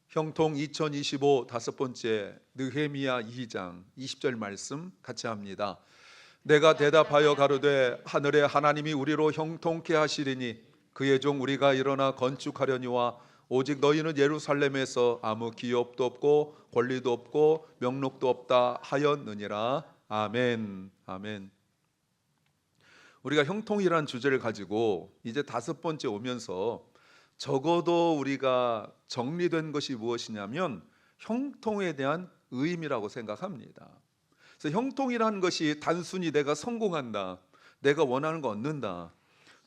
형통 2025 다섯 번째 느헤미야 2장 20절 말씀 같이 합니다. 내가 대답하여 가로되 하늘의 하나님이 우리로 형통케 하시리니 그의 종 우리가 일어나 건축하려니와 오직 너희는 예루살렘에서 아무 기업도 없고 권리도 없고 명록도 없다 하였느니라. 아멘. 아멘. 우리가 형통이란 주제를 가지고 이제 다섯 번째 오면서 적어도 우리가 정리된 것이 무엇이냐면 형통에 대한 의미라고 생각합니다. 그래서 형통이라는 것이 단순히 내가 성공한다, 내가 원하는 거 얻는다,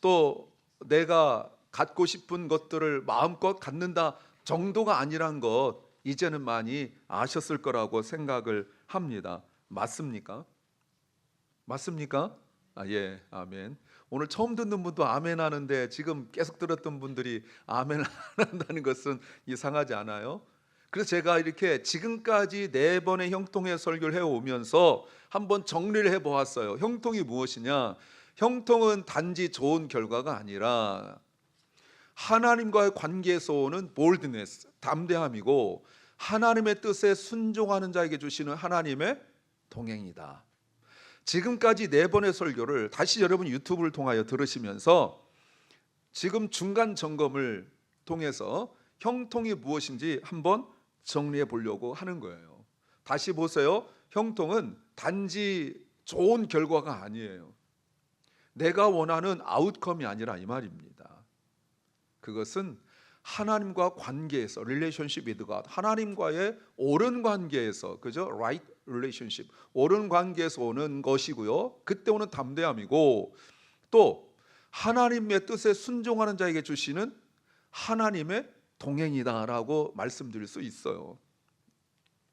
또 내가 갖고 싶은 것들을 마음껏 갖는다 정도가 아니란 것 이제는 많이 아셨을 거라고 생각을 합니다. 맞습니까? 맞습니까? 예, 아멘. 오늘 처음 듣는 분도 아멘 하는데 지금 계속 들었던 분들이 아멘 안 한다는 것은 이상하지 않아요? 그래서 제가 이렇게 지금까지 네 번의 형통의 설교를 해오면서 한번 정리를 해보았어요. 형통이 무엇이냐? 형통은 단지 좋은 결과가 아니라 하나님과의 관계에서 오는 볼드네스, 담대함이고 하나님의 뜻에 순종하는 자에게 주시는 하나님의 동행이다. 지금까지 네 번의 설교를 다시 여러분 유튜브를 통하여 들으시면서 지금 중간 점검을 통해서 형통이 무엇인지 한번 정리해 보려고 하는 거예요. 다시 보세요. 형통은 단지 좋은 결과가 아니에요. 내가 원하는 아웃컴이 아니라 이 말입니다. 그것은 하나님과 관계에서 relationship with God, 하나님과의 옳은 관계에서, 그죠? right relationship, 옳은 관계에서 오는 것이고요. 그때 오는 담대함이고, 또 하나님의 뜻에 순종하는 자에게 주시는 하나님의 동행이다라고 말씀드릴 수 있어요.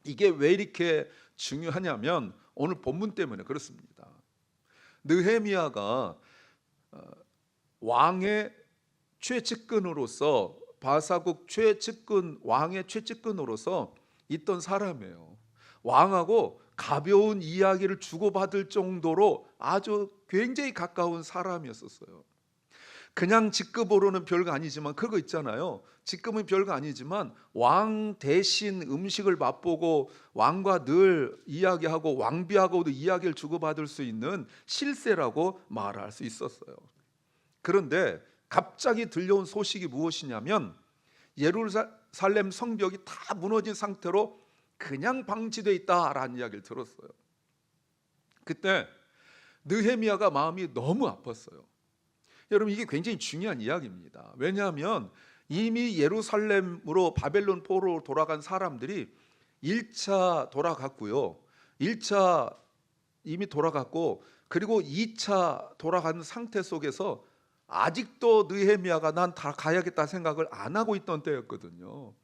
이게 왜 이렇게 중요하냐면 오늘 본문 때문에 그렇습니다. 느헤미야가 왕의 최측근으로서, 바사국 최측근, 왕의 최측근으로서 있던 사람이에요. 왕하고 가벼운 이야기를 주고받을 정도로 아주 굉장히 가까운 사람이었었어요. 그냥 직급으로는 별거 아니지만, 그거 있잖아요, 직급은 별거 아니지만 왕 대신 음식을 맛보고 왕과 늘 이야기하고 왕비하고도 이야기를 주고받을 수 있는 실세라고 말할 수 있었어요. 그런데 갑자기 들려온 소식이 무엇이냐면 예루살렘 성벽이 다 무너진 상태로 그냥 방치되어 있다라는 이야기를 들었어요. 그때 느헤미야가 마음이 너무 아팠어요. 여러분, 이게 굉장히 중요한 이야기입니다. 왜냐하면 이미 예루살렘으로 바벨론 포로로 돌아간 사람들이 1차 돌아갔고요, 1차 이미 돌아갔고, 그리고 2차 돌아간 상태 속에서 아직도 느헤미야가 난 다 가야겠다 생각을 안 하고 있던 때였거든요.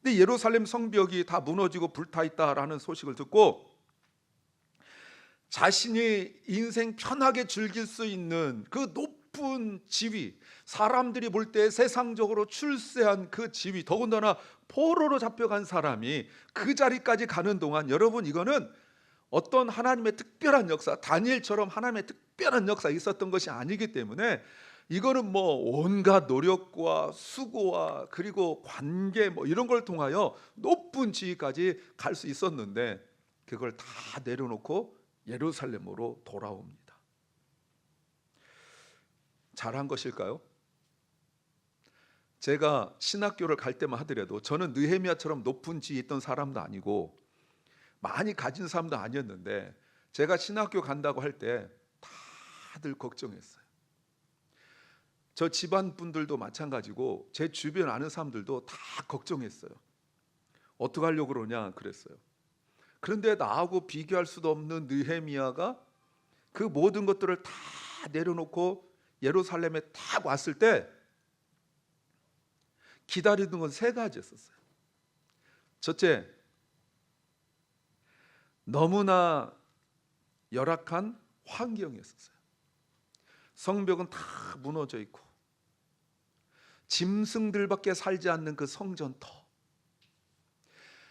근데 예루살렘 성벽이 다 무너지고 불타 있다라는 소식을 듣고 자신이 인생 편하게 즐길 수 있는 그 높은 지위, 사람들이 볼 때 세상적으로 출세한 그 지위, 더군다나 포로로 잡혀간 사람이 그 자리까지 가는 동안, 여러분, 이거는 어떤 하나님의 특별한 역사, 다니엘처럼 하나님의 특별한 역사 있었던 것이 아니기 때문에 이거는 뭐 온갖 노력과 수고와 그리고 관계 뭐 이런 걸 통하여 높은 지위까지 갈 수 있었는데 그걸 다 내려놓고 예루살렘으로 돌아옵니다. 잘한 것일까요? 제가 신학교를 갈 때만 하더라도 저는 느헤미야처럼 높은 지위에 있던 사람도 아니고 많이 가진 사람도 아니었는데 제가 신학교 간다고 할 때 다들 걱정했어요. 저 집안 분들도 마찬가지고 제 주변 아는 사람들도 다 걱정했어요. 어떻게 하려고 그러냐 그랬어요. 그런데 나하고 비교할 수도 없는 느헤미야가 그 모든 것들을 다 내려놓고 예루살렘에 딱 왔을 때 기다리는 건 세 가지였었어요. 첫째, 너무나 열악한 환경이었어요. 성벽은 다 무너져 있고 짐승들밖에 살지 않는 그 성전터,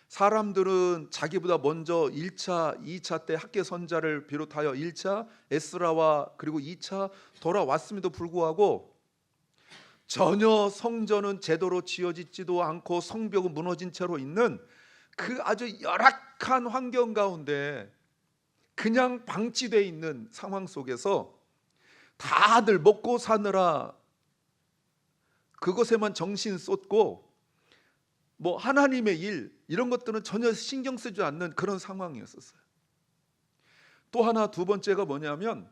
사람들은 자기보다 먼저 1차, 2차 때 학계 선자를 비롯하여 1차 에스라와 그리고 2차 돌아왔음에도 불구하고 전혀 성전은 제대로 지어지지도 않고 성벽은 무너진 채로 있는 그 아주 열악한 환경 가운데 그냥 방치되어 있는 상황 속에서 다들 먹고 사느라 그것에만 정신 쏟고 뭐 하나님의 일 이런 것들은 전혀 신경 쓰지 않는 그런 상황이었었어요. 또 하나 두 번째가 뭐냐면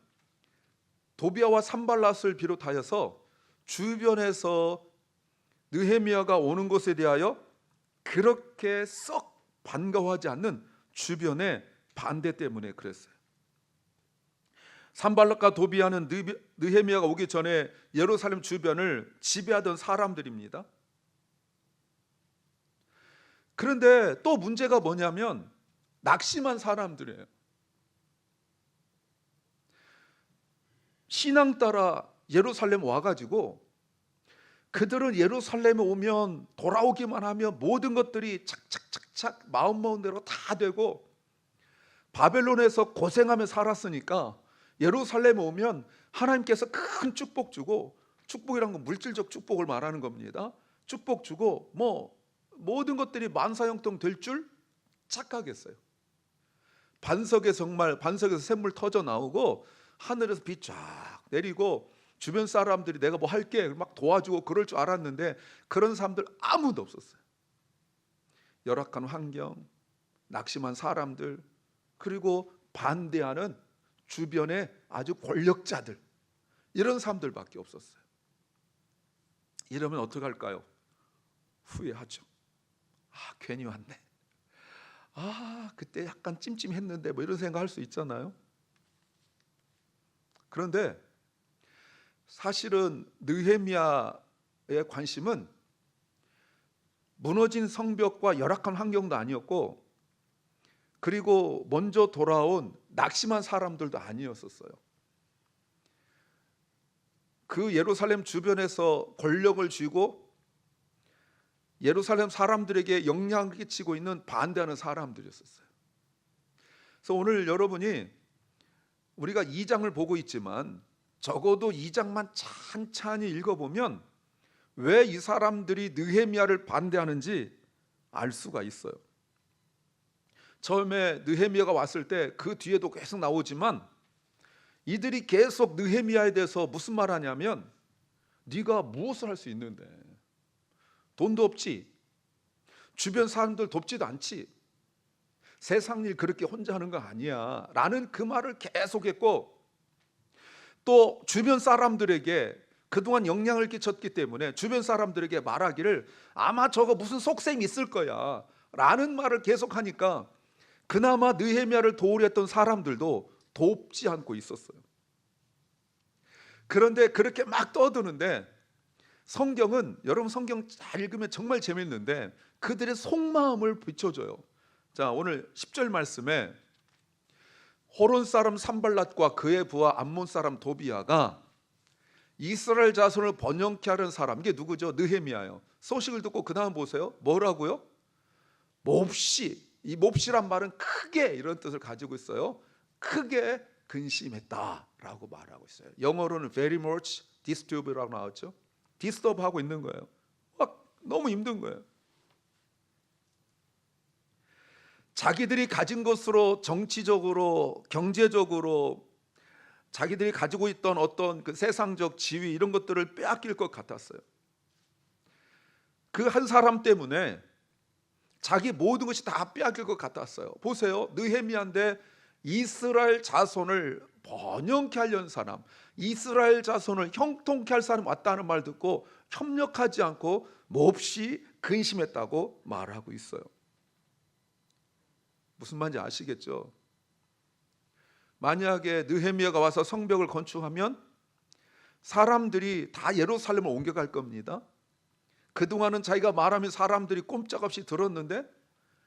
도비아와 산발랏을 비롯하여서 주변에서 느헤미야가 오는 것에 대하여 그렇게 썩 반가워하지 않는 주변의 반대 때문에 그랬어요. 산발랏과 도비아는 느헤미야가 오기 전에 예루살렘 주변을 지배하던 사람들입니다. 그런데 또 문제가 뭐냐면 낙심한 사람들이에요. 신앙 따라 예루살렘 와가지고 그들은 예루살렘에 오면 돌아오기만 하면 모든 것들이 착착착착 마음먹은 대로 다 되고, 바벨론에서 고생하며 살았으니까 예루살렘에 오면 하나님께서 큰 축복 주고, 축복이란 건 물질적 축복을 말하는 겁니다. 축복 주고 뭐 모든 것들이 만사형통 될 줄 착각했어요. 반석에서 샘물 터져 나오고 하늘에서 비 쫙 내리고 주변 사람들이 내가 뭐 할게 막 도와주고 그럴 줄 알았는데 그런 사람들 아무도 없었어요. 열악한 환경, 낙심한 사람들, 그리고 반대하는 주변의 아주 권력자들, 이런 사람들밖에 없었어요. 이러면 어떡할까요? 후회하죠. 괜히 왔네. 그때 약간 찜찜했는데 뭐 이런 생각할 수 있잖아요. 그런데 사실은 느헤미야의 관심은 무너진 성벽과 열악한 환경도 아니었고, 그리고 먼저 돌아온 낙심한 사람들도 아니었었어요. 그 예루살렘 주변에서 권력을 쥐고 예루살렘 사람들에게 영향을 끼치고 있는 반대하는 사람들이었어요. 그래서 오늘 여러분이 우리가 2장을 보고 있지만 적어도 2장만 찬찬히 읽어보면 왜 이 사람들이 느헤미야를 반대하는지 알 수가 있어요. 처음에 느헤미야가 왔을 때 그 뒤에도 계속 나오지만 이들이 계속 느헤미야에 대해서 무슨 말 하냐면, 네가 무엇을 할 수 있는데, 돈도 없지, 주변 사람들 돕지도 않지, 세상 일 그렇게 혼자 하는 거 아니야 라는 그 말을 계속했고, 또 주변 사람들에게 그동안 영향을 끼쳤기 때문에 주변 사람들에게 말하기를 아마 저거 무슨 속셈이 있을 거야 라는 말을 계속하니까 그나마 느헤미야를 도우려 했던 사람들도 돕지 않고 있었어요. 그런데 그렇게 막 떠드는데 성경은, 여러분 성경 잘 읽으면 정말 재밌는데 그들의 속마음을 비춰줘요. 자, 오늘 10절 말씀에 호론 사람 산발랏과 그의 부하 암몬 사람 도비아가 이스라엘 자손을 번영케 하는 사람, 이게 누구죠? 느헤미야예요. 소식을 듣고 그 다음 보세요. 뭐라고요? 몹시, 이 몹시란 말은 크게, 이런 뜻을 가지고 있어요. 크게 근심했다라고 말하고 있어요. 영어로는 very much disturbed라고 나왔죠. disturb 하고 있는 거예요. 막 너무 힘든 거예요. 자기들이 가진 것으로 정치적으로, 경제적으로 자기들이 가지고 있던 어떤 그 세상적 지위, 이런 것들을 빼앗길 것 같았어요. 그 한 사람 때문에 자기 모든 것이 다 빼앗길 것 같았어요. 보세요. 느헤미야인데 이스라엘 자손을 번영케 하려는 사람, 이스라엘 자손을 형통케 할 사람 왔다는 말 듣고 협력하지 않고 몹시 근심했다고 말하고 있어요. 무슨 말인지 아시겠죠? 만약에 느헤미야가 와서 성벽을 건축하면 사람들이 다 예루살렘을 옮겨갈 겁니다. 그동안은 자기가 말하면 사람들이 꼼짝없이 들었는데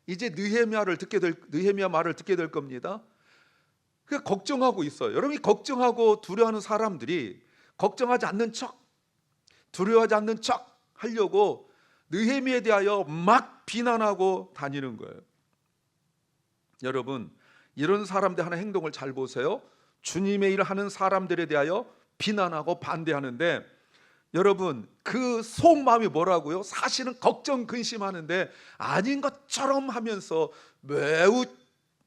이제 느헤미야 말을 듣게 될 겁니다. 그 걱정하고 있어요. 여러분이 걱정하고 두려워하는 사람들이 걱정하지 않는 척, 두려워하지 않는 척 하려고 느헤미야에 대하여 막 비난하고 다니는 거예요. 여러분, 이런 사람들 하는 행동을 잘 보세요. 주님의 일을 하는 사람들에 대하여 비난하고 반대하는데 여러분 그 속마음이 뭐라고요? 사실은 걱정 근심하는데 아닌 것처럼 하면서 매우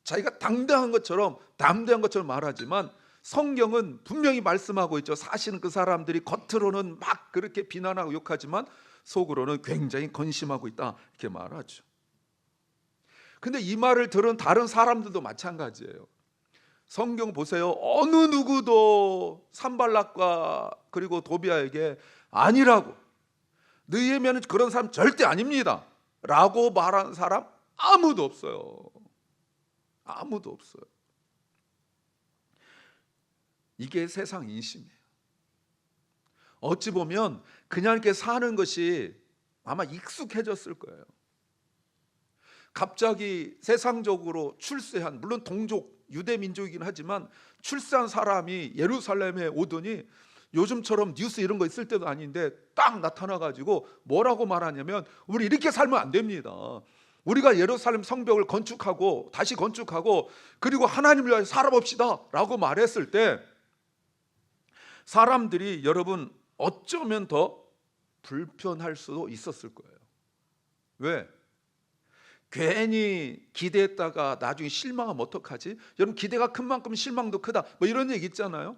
자기가 당당한 것처럼 담대한 것처럼 말하지만 성경은 분명히 말씀하고 있죠. 사실은 그 사람들이 겉으로는 막 그렇게 비난하고 욕하지만 속으로는 굉장히 건심하고 있다 이렇게 말하죠. 근데 이 말을 들은 다른 사람들도 마찬가지예요. 성경 보세요. 어느 누구도 산발락과 그리고 도비아에게 아니라고, 느헤미야는 그런 사람 절대 아닙니다 라고 말하는 사람 아무도 없어요. 아무도 없어요. 이게 세상 인심이에요. 어찌 보면 그냥 이렇게 사는 것이 아마 익숙해졌을 거예요. 갑자기 세상적으로 출세한, 물론 동족 유대 민족이긴 하지만 출세한 사람이 예루살렘에 오더니 요즘처럼 뉴스 이런 거 있을 때도 아닌데 딱 나타나가지고 뭐라고 말하냐면 우리 이렇게 살면 안 됩니다. 우리가 예루살렘 성벽을 건축하고 다시 건축하고 그리고 하나님을 위하여 살아봅시다 라고 말했을 때 사람들이 여러분 어쩌면 더 불편할 수도 있었을 거예요. 왜? 괜히 기대했다가 나중에 실망하면 어떡하지? 여러분 기대가 큰 만큼 실망도 크다 뭐 이런 얘기 있잖아요.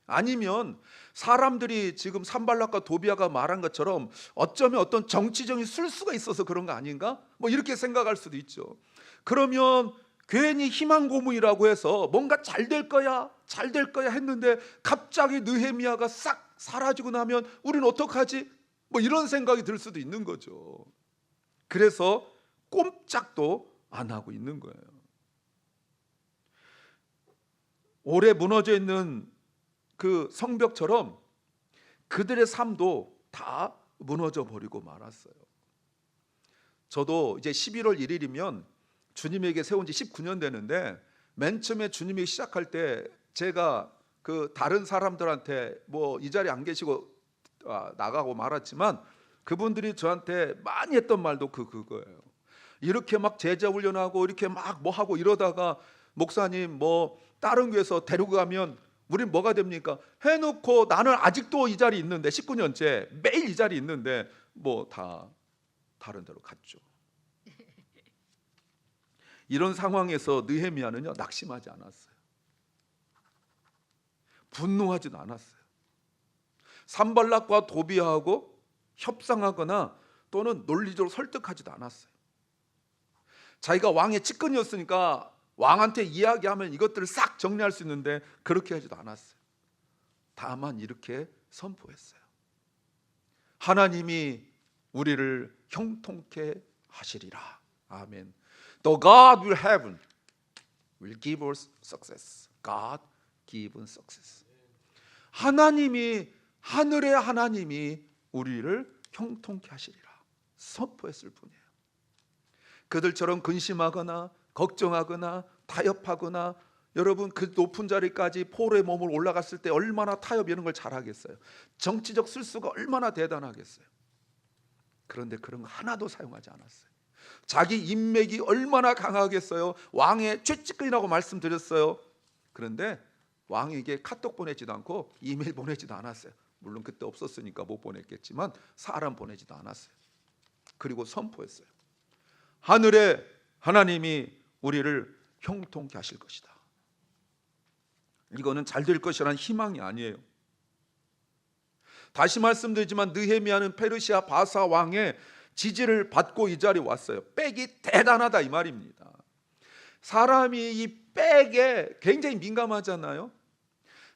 아니면 사람들이 지금 산발락과 도비아가 말한 것처럼 어쩌면 어떤 정치적인 술수가 있어서 그런 거 아닌가? 뭐 이렇게 생각할 수도 있죠. 그러면 괜히 희망 고문이라고 해서 뭔가 잘 될 거야 잘 될 거야 했는데 갑자기 느헤미야가 싹 사라지고 나면 우리는 어떡하지? 뭐 이런 생각이 들 수도 있는 거죠. 그래서 꼼짝도 안 하고 있는 거예요. 오래 무너져 있는 그 성벽처럼 그들의 삶도 다 무너져 버리고 말았어요. 저도 이제 11월 1일이면 주님에게 세운 지 19년 되는데 맨 처음에 주님이 시작할 때 제가 그 다른 사람들한테 뭐 이 자리에 안 계시고 나가고 말았지만 그분들이 저한테 많이 했던 말도 그거예요. 이렇게 막 제자 훈련하고 이렇게 막 뭐 하고 이러다가 목사님 뭐 다른 교회에서 데리고 가면 우린 뭐가 됩니까? 해놓고 나는 아직도 이 자리에 있는데 19년째 매일 이 자리에 있는데 뭐 다 다른 데로 갔죠. 이런 상황에서 느헤미야는요 낙심하지 않았어요. 분노하지도 않았어요. 산발락과 도비아하고 협상하거나 또는 논리적으로 설득하지도 않았어요. 자기가 왕의 측근이었으니까 왕한테 이야기하면 이것들을 싹 정리할 수 있는데 그렇게 하지도 않았어요. 다만 이렇게 선포했어요. 하나님이 우리를 형통케 하시리라. 아멘. The God will heaven will give us success. God give us success. 하나님이 하늘의 하나님이 우리를 형통케 하시리라 선포했을 뿐이에요. 그들처럼 근심하거나 걱정하거나 타협하거나 여러분 그 높은 자리까지 포로의 몸을 올라갔을 때 얼마나 타협 이런 걸 잘하겠어요. 정치적 술수가 얼마나 대단하겠어요. 그런데 그런 거 하나도 사용하지 않았어요. 자기 인맥이 얼마나 강하겠어요. 왕의 최측근이라고 말씀드렸어요. 그런데 왕에게 카톡 보내지도 않고 이메일 보내지도 않았어요. 물론 그때 없었으니까 못 보냈겠지만 사람 보내지도 않았어요. 그리고 선포했어요. 하늘의 하나님이 우리를 형통케 하실 것이다. 이거는 잘 될 것이라는 희망이 아니에요. 다시 말씀드리지만 느헤미야는 페르시아 바사 왕의 지지를 받고 이 자리에 왔어요. 백이 대단하다 이 말입니다. 사람이 이 백에 굉장히 민감하잖아요.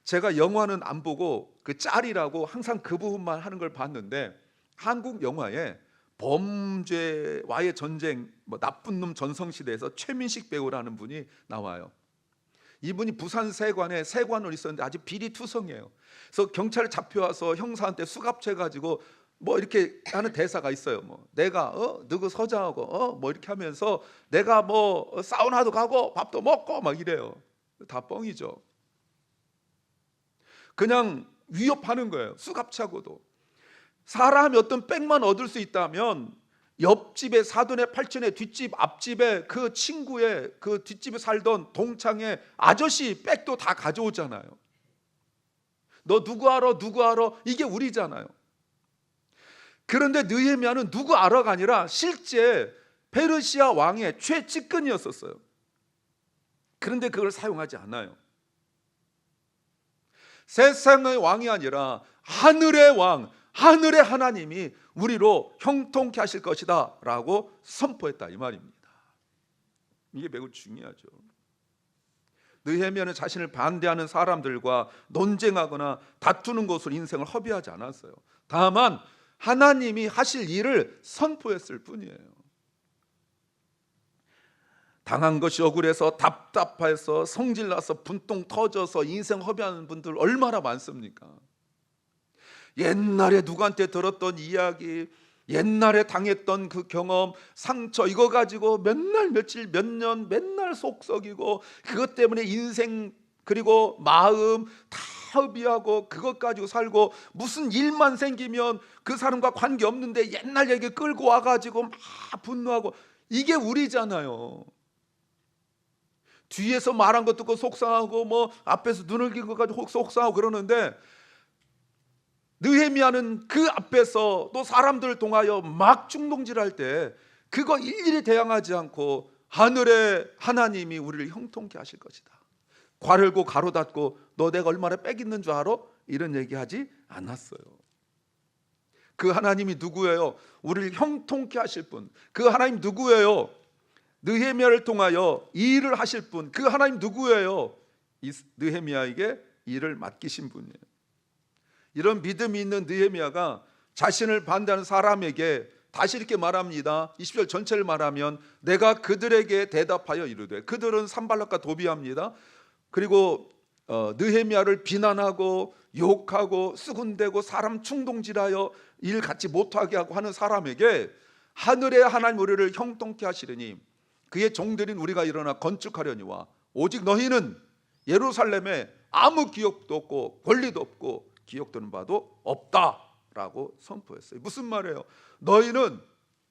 제가 영화는 안 보고 그 짤이라고 항상 그 부분만 하는 걸 봤는데 한국 영화에 범죄와의 전쟁, 뭐 나쁜 놈 전성시대에서 최민식 배우라는 분이 나와요. 이분이 부산 세관에 세관으로 있었는데 아주 비리투성이에요. 그래서 경찰에 잡혀와서 형사한테 수갑채가지고 뭐 이렇게 하는 대사가 있어요. 뭐 내가 누구 서장하고 뭐 이렇게 하면서 내가 뭐 사우나도 가고 밥도 먹고 막 이래요. 다 뻥이죠. 그냥 위협하는 거예요. 수갑차고도. 사람이 어떤 백만 얻을 수 있다면 옆집에 사돈의 팔촌의 뒷집 앞집에 그 친구의 그 뒷집에 살던 동창의 아저씨 백도 다 가져오잖아요. 너 누구 알아? 누구 알아? 이게 우리잖아요. 그런데 느헤미야는 누구 알아가 아니라 실제 페르시아 왕의 최측근이었었어요. 그런데 그걸 사용하지 않아요. 세상의 왕이 아니라 하늘의 왕, 하늘의 하나님이 우리로 형통케 하실 것이다 라고 선포했다 이 말입니다. 이게 매우 중요하죠. 느헤미야는 자신을 반대하는 사람들과 논쟁하거나 다투는 것으로 인생을 허비하지 않았어요. 다만 하나님이 하실 일을 선포했을 뿐이에요. 당한 것이 억울해서 답답해서 성질나서 분통 터져서 인생 허비하는 분들 얼마나 많습니까? 옛날에 누구한테 들었던 이야기, 옛날에 당했던 그 경험, 상처 이거 가지고 몇 날 며칠 몇 년 맨날 속 썩이고 그것 때문에 인생 그리고 마음 다 허비하고 그것 가지고 살고 무슨 일만 생기면 그 사람과 관계없는데 옛날 얘기 끌고 와가지고 막 분노하고 이게 우리잖아요. 뒤에서 말한 것 듣고 속상하고 뭐 앞에서 눈을 긴 것 가지고 속상하고 그러는데 느헤미야는 그 앞에서 또 사람들을 통하여 막 중동질할 때 그거 일일이 대항하지 않고 하늘의 하나님이 우리를 형통케 하실 것이다. 괄을고 가로닫고 너 내가 얼마나 빽있는 줄 알아? 이런 얘기하지 않았어요. 그 하나님이 누구예요? 우리를 형통케 하실 분. 그 하나님 누구예요? 느헤미야를 통하여 이 일을 하실 분. 그 하나님 누구예요? 느헤미야에게 일을 맡기신 분이에요. 이런 믿음이 있는 느헤미야가 자신을 반대하는 사람에게 다시 이렇게 말합니다. 20절 전체를 말하면 내가 그들에게 대답하여 이르되, 그들은 산발락과 도비아입니다. 그리고 느헤미야를 비난하고 욕하고 수군대고 사람 충동질하여 일 갖지 못하게 하고 하는 사람에게 하늘의 하나님 우리를 형통케 하시리니 그의 종들인 우리가 일어나 건축하려니와 오직 너희는 예루살렘에 아무 기억도 없고 권리도 없고 기억되는 바도 없다라고 선포했어요. 무슨 말이에요? 너희는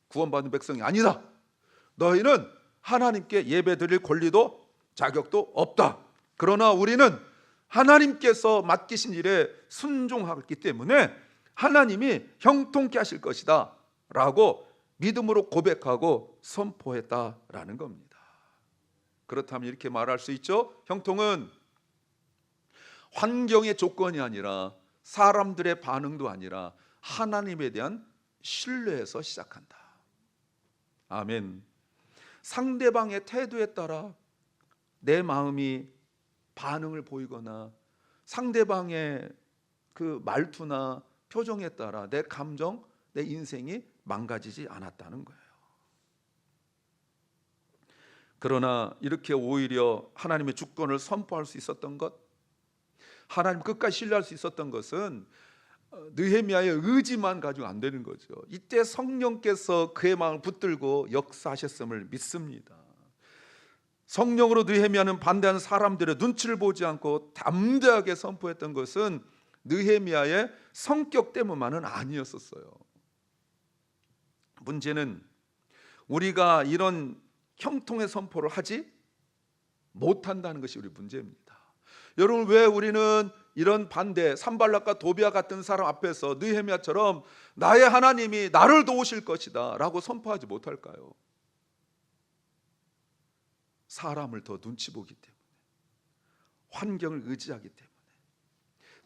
구원받은 백성이 아니다. 너희는 하나님께 예배드릴 권리도 자격도 없다. 그러나 우리는 하나님께서 맡기신 일에 순종하기 때문에 하나님이 형통케 하실 것이다 라고 믿음으로 고백하고 선포했다라는 겁니다. 그렇다면 이렇게 말할 수 있죠. 형통은 환경의 조건이 아니라 사람들의 반응도 아니라 하나님에 대한 신뢰에서 시작한다. 아멘. 상대방의 태도에 따라 내 마음이 반응을 보이거나 상대방의 그 말투나 표정에 따라 내 감정, 내 인생이 망가지지 않았다는 거예요. 그러나 이렇게 오히려 하나님의 주권을 선포할 수 있었던 것, 하나님 끝까지 신뢰할 수 있었던 것은 느헤미야의 의지만 가지고 안 되는 거죠. 이때 성령께서 그의 마음을 붙들고 역사하셨음을 믿습니다. 성령으로 느헤미야는 반대하는 사람들의 눈치를 보지 않고 담대하게 선포했던 것은 느헤미야의 성격 때문만은 아니었었어요. 문제는 우리가 이런 형통의 선포를 하지 못한다는 것이 우리 문제입니다. 여러분, 왜 우리는 이런 반대 산발락과 도비아 같은 사람 앞에서 느헤미야처럼 나의 하나님이 나를 도우실 것이다 라고 선포하지 못할까요? 사람을 더 눈치 보기 때문에, 환경을 의지하기 때문에,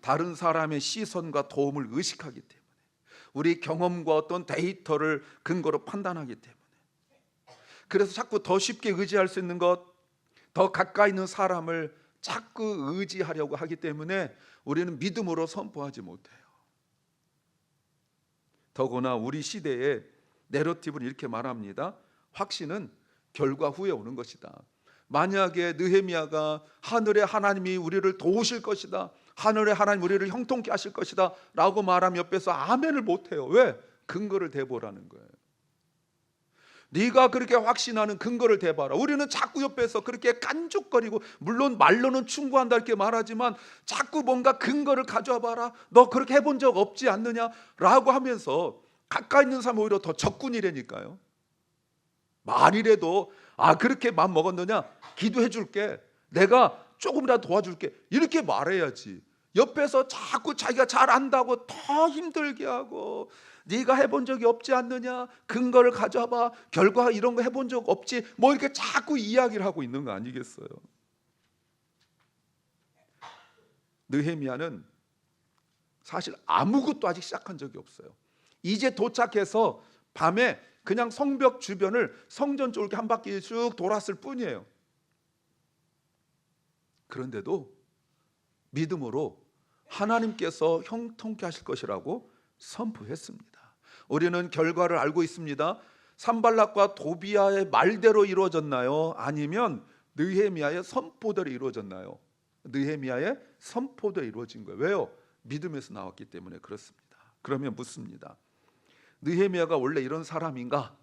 다른 사람의 시선과 도움을 의식하기 때문에, 우리 경험과 어떤 데이터를 근거로 판단하기 때문에, 그래서 자꾸 더 쉽게 의지할 수 있는 것, 더 가까이 있는 사람을 자꾸 의지하려고 하기 때문에 우리는 믿음으로 선포하지 못해요. 더구나 우리 시대에 내러티브는 이렇게 말합니다. 확신은 결과 후에 오는 것이다. 만약에 느헤미야가 하늘의 하나님이 우리를 도우실 것이다, 하늘의 하나님 우리를 형통케 하실 것이다 라고 말하면 옆에서 아멘을 못해요. 왜? 근거를 대보라는 거예요. 네가 그렇게 확신하는 근거를 대봐라. 우리는 자꾸 옆에서 그렇게 깐죽거리고, 물론 말로는 충고한다 이렇게 말하지만 자꾸 뭔가 근거를 가져와 봐라. 너 그렇게 해본 적 없지 않느냐 라고 하면서 가까이 있는 사람 오히려 더 적군이라니까요. 말이라도 그렇게 마음 먹었느냐, 기도해 줄게, 내가 조금이라도 도와줄게, 이렇게 말해야지. 옆에서 자꾸 자기가 잘 안다고 더 힘들게 하고 네가 해본 적이 없지 않느냐? 근거를 가져와봐. 결과 이런 거 해본 적 없지? 뭐 이렇게 자꾸 이야기를 하고 있는 거 아니겠어요? 느헤미야는 사실 아무것도 아직 시작한 적이 없어요. 이제 도착해서 밤에 그냥 성벽 주변을 성전 쪽을 한 바퀴 쭉 돌았을 뿐이에요. 그런데도 믿음으로 하나님께서 형통케 하실 것이라고 선포했습니다. 우리는 결과를 알고 있습니다. 산발락과 도비아의 말대로 이루어졌나요? 아니면 느헤미야의 선포대로 이루어졌나요? 느헤미야의 선포대로 이루어진 거예요. 왜요? 믿음에서 나왔기 때문에 그렇습니다. 그러면 묻습니다. 느헤미야가 원래 이런 사람인가?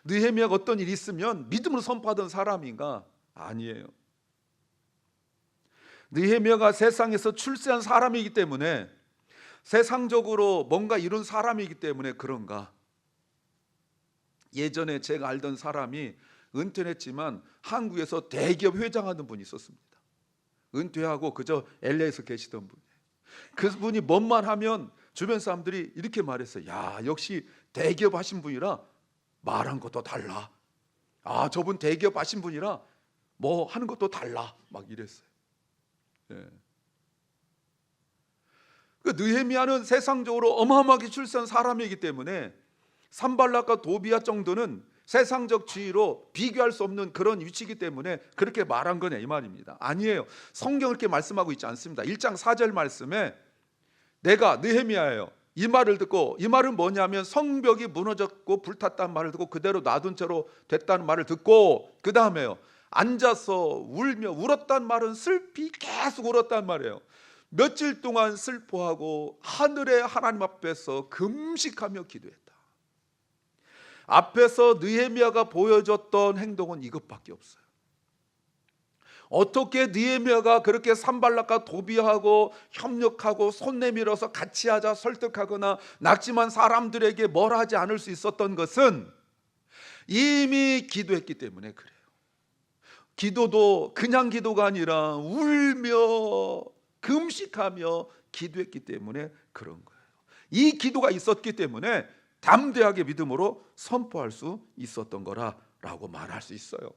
느헤미야가 어떤 일이 있으면 믿음으로 선포하던 사람인가? 아니에요. 느헤미야가 세상에서 출세한 사람이기 때문에, 세상적으로 뭔가 이룬 사람이기 때문에 그런가? 예전에 제가 알던 사람이 은퇴했지만 한국에서 대기업 회장하는 분이 있었습니다. 은퇴하고 그저 LA에서 계시던 분. 그분이 뭔만 하면 주변 사람들이 이렇게 말했어요. 야, 역시 대기업 하신 분이라 말한 것도 달라. 아, 저분 대기업 하신 분이라 뭐 하는 것도 달라. 막 이랬어요. 예. 그 느헤미야는 세상적으로 어마어마하게 출세한 사람이기 때문에 산발락과 도비아 정도는 세상적 지위로 비교할 수 없는 그런 위치이기 때문에 그렇게 말한 거냐 이 말입니다. 아니에요. 성경을 이렇게 말씀하고 있지 않습니다. 1장 4절 말씀에 내가 느헤미야예요. 이 말을 듣고, 이 말은 뭐냐면 성벽이 무너졌고 불탔다는 말을 듣고 그대로 놔둔 채로 됐다는 말을 듣고, 그 다음에요, 앉아서 울며, 울었다는 말은 슬피 계속 울었단 말이에요. 며칠 동안 슬퍼하고 하늘의 하나님 앞에서 금식하며 기도했다. 앞에서 느헤미야가 보여줬던 행동은 이것밖에 없어요. 어떻게 느헤미야가 그렇게 산발락과 도비아하고 협력하고 손 내밀어서 같이 하자 설득하거나 낙심한 사람들에게 뭘 하지 않을 수 있었던 것은 이미 기도했기 때문에 그래요. 기도도 그냥 기도가 아니라 울며 금식하며 기도했기 때문에 그런 거예요. 이 기도가 있었기 때문에 담대하게 믿음으로 선포할 수 있었던 거라고 말할 수 있어요.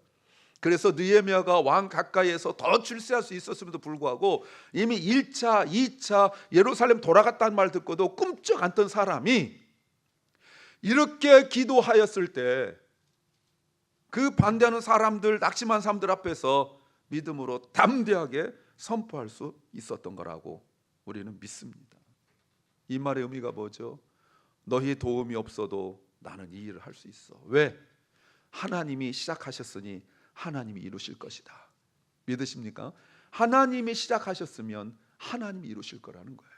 그래서 느헤미야가 왕 가까이에서 더 출세할 수 있었음에도 불구하고 이미 1차, 2차 예루살렘 돌아갔다는 말 듣고도 꿈쩍 않던 사람이 이렇게 기도하였을 때 그 반대하는 사람들, 낙심한 사람들 앞에서 믿음으로 담대하게 선포할 수 있었던 거라고 우리는 믿습니다. 이 말의 의미가 뭐죠? 너희 도움이 없어도 나는 이 일을 할 수 있어. 왜? 하나님이 시작하셨으니 하나님이 이루실 것이다. 믿으십니까? 하나님이 시작하셨으면 하나님이 이루실 거라는 거예요.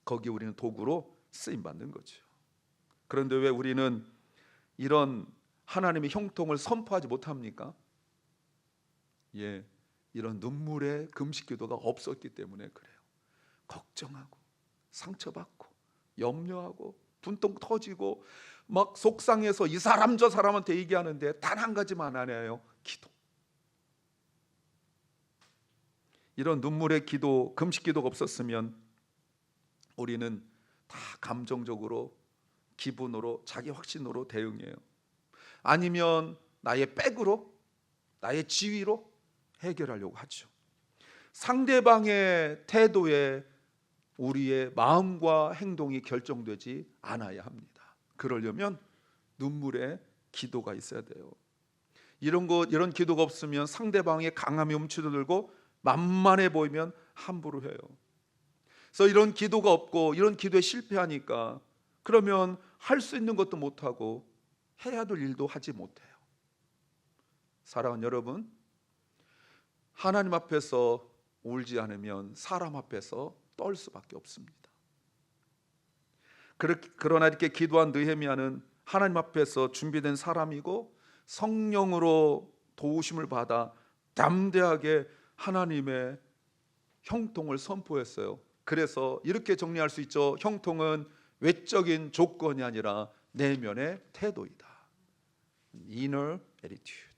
거기에 우리는 도구로 쓰임 받는 거죠. 그런데 왜 우리는 이런 하나님의 형통을 선포하지 못합니까? 예, 이런 눈물의 금식 기도가 없었기 때문에 그래요. 걱정하고 상처받고 염려하고 분통 터지고 막 속상해서 이 사람 저 사람한테 얘기하는데 단 한 가지만 안 해요. 기도. 이런 눈물의 기도, 금식 기도가 없었으면 우리는 다 감정적으로, 기분으로, 자기 확신으로 대응해요. 아니면 나의 백으로, 나의 지위로 해결하려고 하죠. 상대방의 태도에 우리의 마음과 행동이 결정되지 않아야 합니다. 그러려면 눈물의 기도가 있어야 돼요. 이런 기도가 없으면 상대방의 강함이 움츠러들고 만만해 보이면 함부로 해요. 그래서 이런 기도가 없고 이런 기도에 실패하니까 그러면 할 수 있는 것도 못하고 해야 될 일도 하지 못해요. 사랑하는 여러분, 하나님 앞에서 울지 않으면 사람 앞에서 떨 수밖에 없습니다. 그러나 이렇게 기도한 느헤미야는 하나님 앞에서 준비된 사람이고 성령으로 도우심을 받아 담대하게 하나님의 형통을 선포했어요. 그래서 이렇게 정리할 수 있죠. 형통은 외적인 조건이 아니라 내면의 태도이다. Inner attitude.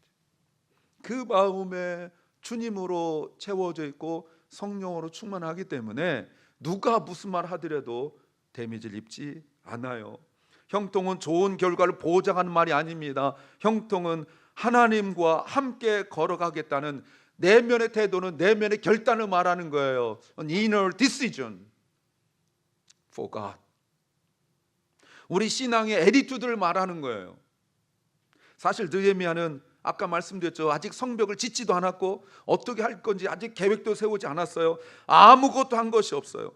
그 마음에 주님으로 채워져 있고 성령으로 충만하기 때문에 누가 무슨 말 하더라도 데미지를 입지 않아요. 형통은 좋은 결과를 보장하는 말이 아닙니다. 형통은 하나님과 함께 걸어가겠다는 내면의 태도는 내면의 결단을 말하는 거예요. An inner decision for God. 우리 신앙의 애티튜드를 말하는 거예요. 사실 느헤미야는 아까 말씀드렸죠. 아직 성벽을 짓지도 않았고 어떻게 할 건지 아직 계획도 세우지 않았어요. 아무것도 한 것이 없어요.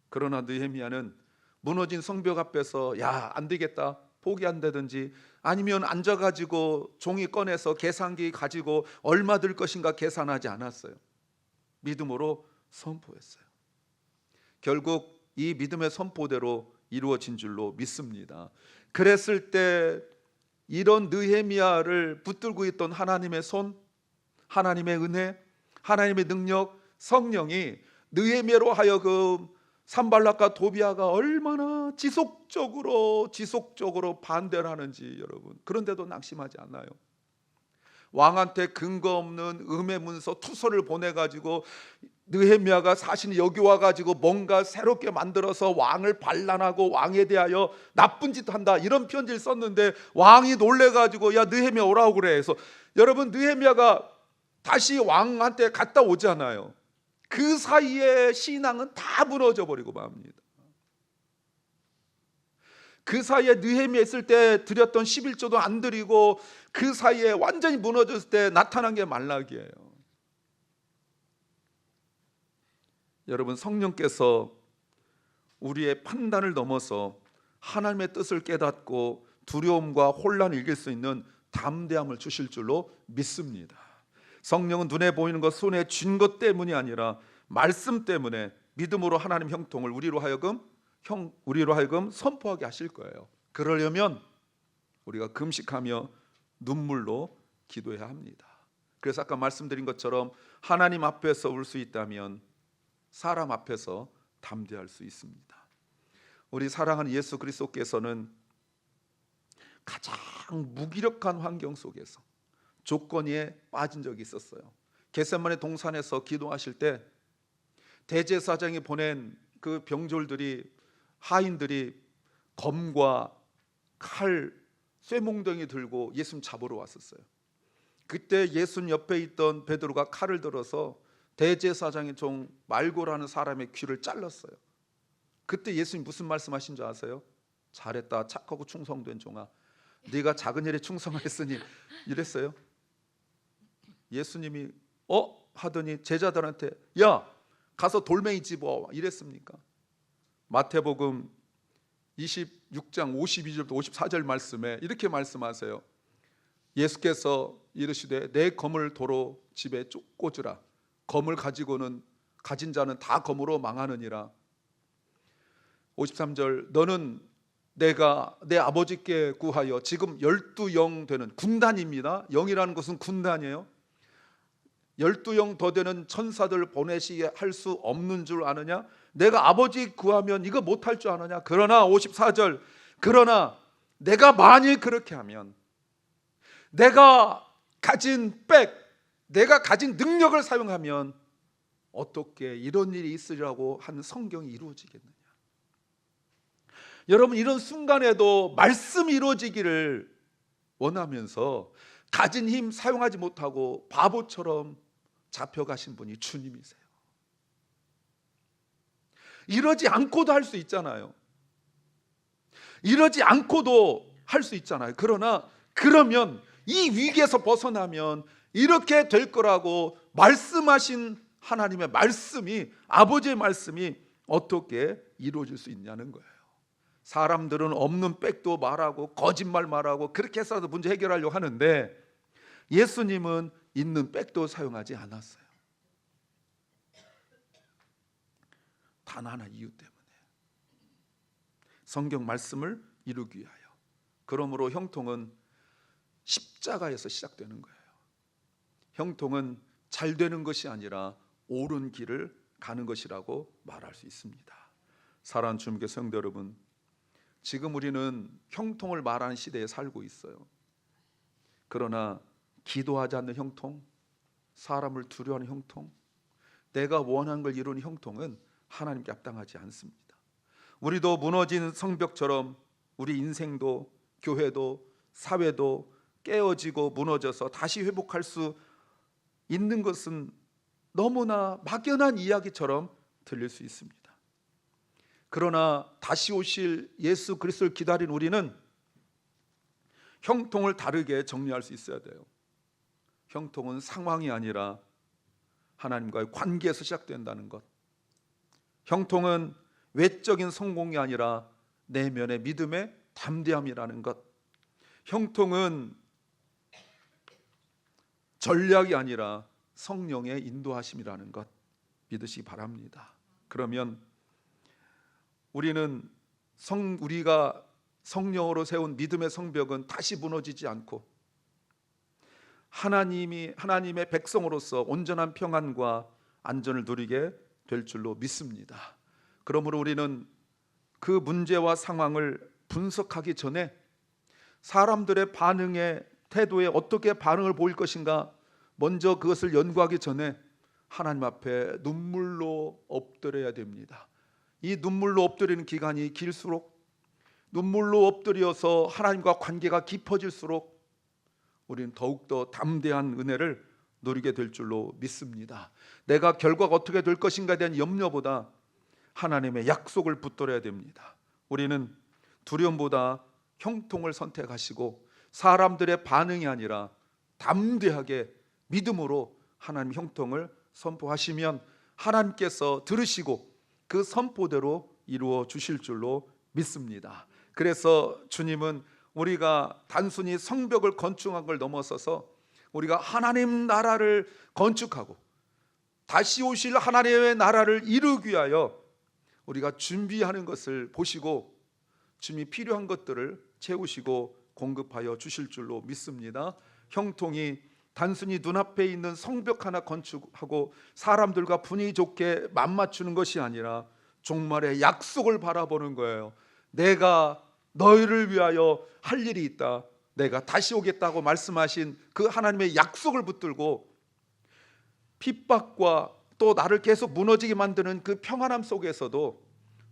그러나 느헤미야는 무너진 성벽 앞에서 야, 안 되겠다, 포기한다든지 아니면 앉아가지고 종이 꺼내서 계산기 가지고 얼마 들 것인가 계산하지 않았어요. 믿음으로 선포했어요. 결국 이 믿음의 선포대로 이루어진 줄로 믿습니다. 그랬을 때 이런 느헤미야를 붙들고 있던 하나님의 손, 하나님의 은혜, 하나님의 능력, 성령이 느헤미야로 하여금 산발락과 도비아가 얼마나 지속적으로 반대를 하는지 여러분, 그런데도 낙심하지 않아요. 왕한테 근거 없는 음해 문서 투서를 보내가지고 느헤미야가 사실 여기 와가지고 뭔가 새롭게 만들어서 왕을 반란하고 왕에 대하여 나쁜 짓 한다 이런 편지를 썼는데 왕이 놀래가지고 야, 느헤미야 오라고 그래 해서 여러분, 느헤미야가 다시 왕한테 갔다 오잖아요. 그 사이에 신앙은 다 무너져 버리고 맙니다. 그 사이에 느헤미야 있을 때 드렸던 11조도 안 드리고 그 사이에 완전히 무너졌을 때 나타난 게 말라기예요. 여러분, 성령께서 우리의 판단을 넘어서 하나님의 뜻을 깨닫고 두려움과 혼란을 이길 수 있는 담대함을 주실 줄로 믿습니다. 성령은 눈에 보이는 것, 손에 쥔 것 때문이 아니라 말씀 때문에 믿음으로 하나님 형통을 우리로 하여금 선포하게 하실 거예요. 그러려면 우리가 금식하며 눈물로 기도해야 합니다. 그래서 아까 말씀드린 것처럼 하나님 앞에서 울 수 있다면 사람 앞에서 담대할 수 있습니다. 우리 사랑하는 예수 그리스도께서는 가장 무기력한 환경 속에서 조건에 빠진 적이 있었어요. 겟세마네 동산에서 기도하실 때 대제사장이 보낸 그 병졸들이, 하인들이 검과 칼, 쇠몽덩이 들고 예수님 잡으러 왔었어요. 그때 예수님 옆에 있던 베드로가 칼을 들어서 대제사장의 종 말고라는 사람의 귀를 잘랐어요. 그때 예수님 무슨 말씀하신 줄 아세요? 잘했다, 착하고 충성된 종아, 네가 작은 일에 충성했으니 이랬어요. 예수님이 하더니 제자들한테 야, 가서 돌멩이 집어 이랬습니까? 마태복음 26장 52절부터 54절 말씀에 이렇게 말씀하세요. 예수께서 이르시되 내 검을 도로 집에 꽂으라. 검을 가진 자는 다 검으로 망하느니라. 53절 너는 내가 내 아버지께 구하여 지금 12영 되는 군단입니다. 영이라는 것은 군단이에요. 12영 더 되는 천사들 보내시게 할 수 없는 줄 아느냐? 내가 아버지 구하면 이거 못할 줄 아느냐? 그러나 54절 그러나 내가 만일 그렇게 하면 내가 가진 내가 가진 능력을 사용하면 어떻게 이런 일이 있으리라고 한 성경이 이루어지겠느냐? 여러분, 이런 순간에도 말씀이 이루어지기를 원하면서 가진 힘 사용하지 못하고 바보처럼 잡혀가신 분이 주님이세요. 이러지 않고도 할 수 있잖아요. 이러지 않고도 할 수 있잖아요. 그러면 이 위기에서 벗어나면 이렇게 될 거라고 말씀하신 하나님의 말씀이, 아버지의 말씀이 어떻게 이루어질 수 있냐는 거예요. 사람들은 없는 빽도 말하고 거짓말 말하고 그렇게 해서라도 문제 해결하려고 하는데 예수님은 있는 빽도 사용하지 않았어요. 단 하나 이유 때문에, 성경 말씀을 이루기 위하여. 그러므로 형통은 십자가에서 시작되는 거예요. 형통은 잘 되는 것이 아니라 옳은 길을 가는 것이라고 말할 수 있습니다. 사랑하는 주님께 성도 여러분, 지금 우리는 형통을 말하는 시대에 살고 있어요. 그러나 기도하지 않는 형통, 사람을 두려워하는 형통, 내가 원하는 걸 이루는 형통은 하나님께 합당하지 않습니다. 우리도 무너진 성벽처럼 우리 인생도 교회도 사회도 깨어지고 무너져서 다시 회복할 수 있는 것은 너무나 막연한 이야기처럼 들릴 수 있습니다. 그러나 다시 오실 예수 그리스도를 기다린 우리는 형통을 다르게 정리할 수 있어야 돼요. 형통은 상황이 아니라 하나님과의 관계에서 시작된다는 것. 형통은 외적인 성공이 아니라 내면의 믿음의 담대함이라는 것. 형통은 전략이 아니라 성령의 인도하심이라는 것 믿으시기 바랍니다. 그러면 우리가 성령으로 세운 믿음의 성벽은 다시 무너지지 않고 하나님의 백성으로서 온전한 평안과 안전을 누리게 될 줄로 믿습니다. 그러므로 우리는 그 문제와 상황을 분석하기 전에 사람들의 반응에 태도에 어떻게 반응을 보일 것인가 먼저 그것을 연구하기 전에 하나님 앞에 눈물로 엎드려야 됩니다. 이 눈물로 엎드리는 기간이 길수록 눈물로 엎드려서 하나님과 관계가 깊어질수록 우리는 더욱더 담대한 은혜를 누리게 될 줄로 믿습니다. 내가 결과가 어떻게 될 것인가에 대한 염려보다 하나님의 약속을 붙들어야 됩니다. 우리는 두려움보다 형통을 선택하시고 사람들의 반응이 아니라 담대하게 믿음으로 하나님 형통을 선포하시면 하나님께서 들으시고 그 선포대로 이루어 주실 줄로 믿습니다. 그래서 주님은 우리가 단순히 성벽을 건축한 걸 넘어서서 우리가 하나님 나라를 건축하고 다시 오실 하나님의 나라를 이루기 위하여 우리가 준비하는 것을 보시고 주님이 필요한 것들을 채우시고 공급하여 주실 줄로 믿습니다. 형통이 단순히 눈앞에 있는 성벽 하나 건축하고 사람들과 분위기 좋게 맞맞추는 것이 아니라 종말의 약속을 바라보는 거예요. 내가 너희를 위하여 할 일이 있다. 내가 다시 오겠다고 말씀하신 그 하나님의 약속을 붙들고 핍박과 또 나를 계속 무너지게 만드는 그 평안함 속에서도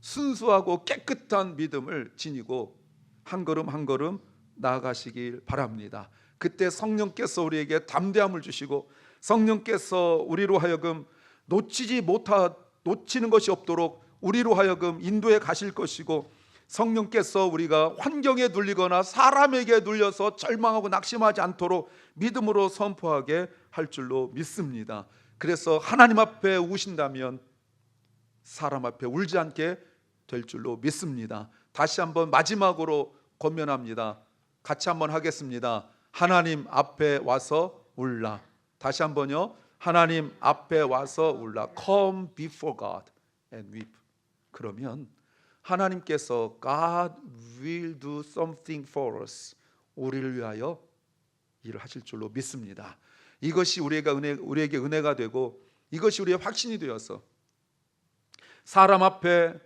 순수하고 깨끗한 믿음을 지니고 한 걸음 한 걸음 나아가시길 바랍니다. 그때 성령께서 우리에게 담대함을 주시고 성령께서 우리로 하여금 놓치는 것이 없도록 우리로 하여금 인도해 가실 것이고 성령께서 우리가 환경에 눌리거나 사람에게 눌려서 절망하고 낙심하지 않도록 믿음으로 선포하게 할 줄로 믿습니다. 그래서 하나님 앞에 우신다면 사람 앞에 울지 않게 될 줄로 믿습니다. 다시 한번 마지막으로 권면합니다. 같이 한번 하겠습니다. 하나님 앞에 와서 울라. 다시 한번요. 하나님 앞에 와서 울라. Come before God and weep. 그러면 하나님께서 God will do something for us. 우리를 위하여 일을 하실 줄로 믿습니다. 이것이 우리에게 은혜가 되고 이것이 우리의 확신이 되어서 사람 앞에,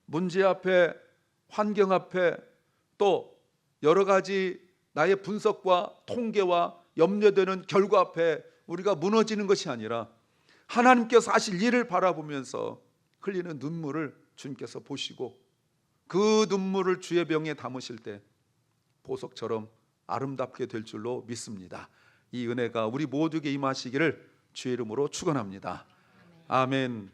문제 앞에, 환경 앞에 또 여러 가지 나의 분석과 통계와 염려되는 결과 앞에 우리가 무너지는 것이 아니라 하나님께서 하실 일을 바라보면서 흘리는 눈물을 주님께서 보시고 그 눈물을 주의 병에 담으실 때 보석처럼 아름답게 될 줄로 믿습니다. 이 은혜가 우리 모두에게 임하시기를 주의 이름으로 축원합니다. 아멘.